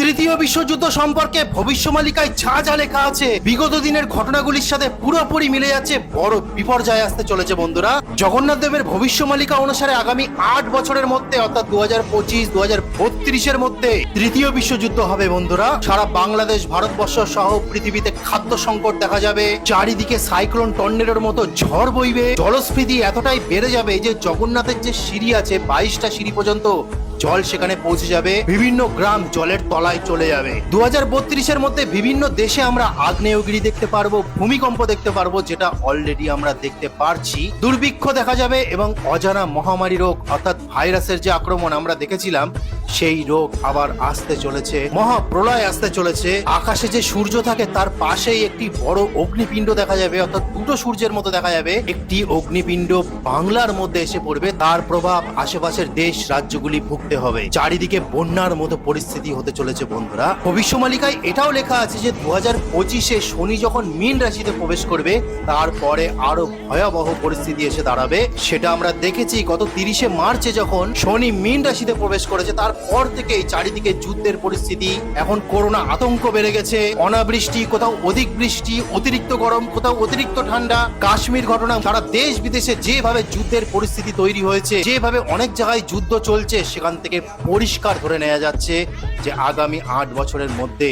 তৃতীয় বিশ্বযুদ্ধ সম্পর্কে ভবিষ্যমালিকায় যা যা লেখা আছে বিগত দিনের ঘটনাগুলির সাথে পুরোপুরি মিলে যাচ্ছে, বড় বিপর্যয় আসতে চলেছে বন্ধুরা। জগন্নাথ দেবের ভবিষ্যমালিকা অনুসারে আগামী 8 বছরের মধ্যে অর্থাৎ 2025-2032 মধ্যে তৃতীয় বিশ্বযুদ্ধ হবে বন্ধুরা। সারা বাংলাদেশ, ভারতবর্ষ সহ পৃথিবীতে খাদ্য সংকট দেখা যাবে, চারিদিকে সাইক্লোন টর্নেডোর মতো ঝড় বইবে, জলস্ফীতি এতটাই বেড়ে যাবে যে জগন্নাথের যে সিঁড়ি আছে 22টা সিঁড়ি পর্যন্ত জল সেখানে পৌঁছে যাবে, বিভিন্ন গ্রাম জলের তলায় চলে যাবে। 2032 মধ্যে বিভিন্ন দেশে আমরা আগ্নেয়গিরি দেখতে পারবো, ভূমিকম্প দেখতে পারবো, যেটা অলরেডি আমরা দেখতে পারছি, দুর্ভিক্ষ দেখা যাবে এবং অজানা মহামারী রোগ অর্থাৎ ভাইরাসের যে আক্রমণ আমরা দেখেছিলাম সেই রোগ আবার আসতে চলেছে, মহাপ্রলয় আসতে চলেছে। আকাশে যে সূর্য থাকে তার পাশেই একটি বড় অগ্নিপিণ্ড দেখা যাবে, অর্থাৎ দুটো সূর্যের মতো দেখা যাবে। একটি অগ্নিপিণ্ড বাংলার মধ্যে এসে পড়বে, তার প্রভাব আশেপাশের দেশ রাজ্যগুলি ভুগতে হবে, চারিদিকে বন্যার মতো পরিস্থিতি হতে চলেছে বন্ধুরা। ভবিষ্যমালিকায় এটাও লেখা আছে যে 2025-এ শনি যখন মীন রাশিতে প্রবেশ করবে তারপরে আরো ভয়াবহ পরিস্থিতি এসে দাঁড়াবে। সেটা আমরা দেখেছি গত 30শে মার্চে যখন শনি মীন রাশিতে প্রবেশ করেছে, তারপর থেকেই চারিদিকে যুদ্ধের পরিস্থিতি। এখন করোনা আতঙ্ক বেড়ে গেছে, অনাবৃষ্টি, কোথাও অধিক বৃষ্টি, অতিরিক্ত গরম, কোথাও অতিরিক্ত ঠান্ডা, কাশ্মীর ঘটনা, সারা দেশ বিদেশে যেভাবে যুদ্ধের পরিস্থিতি তৈরি হয়েছে, যেভাবে অনেক জায়গায় যুদ্ধ চলছে, সেখান থেকে পরিষ্কার ধরে নেওয়া যাচ্ছে যে আগামী 8 বছরের মধ্যে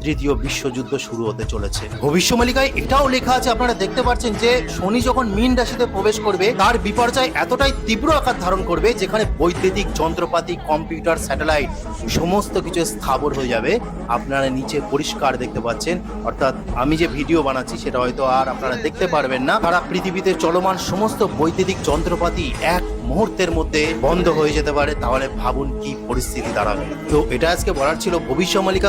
তৃতীয় বিশ্বযুদ্ধ শুরু হতে চলেছে। ভবিষ্যমালিকায় এটাও লেখা আছে, আপনারা দেখতে পাচ্ছেন যে শনি যখন মীন রাশিতে প্রবেশ করবে তার বিপর্যয় এতটাই তীব্র আকার ধারণ করবে যেখানে বৈদ্যুতিক যন্ত্রপাতি, কম্পিউটার, স্যাটেলাইট সমস্ত কিছু স্থাবর হয়ে যাবে। আপনারা নিচে পরিষ্কার দেখতে পাচ্ছেন, অর্থাৎ আমি যে ভিডিও বানাচ্ছি সেটা হয়তো আর আপনারা দেখতে পারবেন না। সারা পৃথিবীতে চলমান সমস্ত বৈদ্যুতিক যন্ত্রপাতি এক মুহূর্তের মধ্যে বন্ধ হয়ে যেতে পারে, তাহলে ভাবুন কি পরিস্থিতি দাঁড়াবে। তো এটা আজকে বলার ছিল ভবিষ্যমালিকা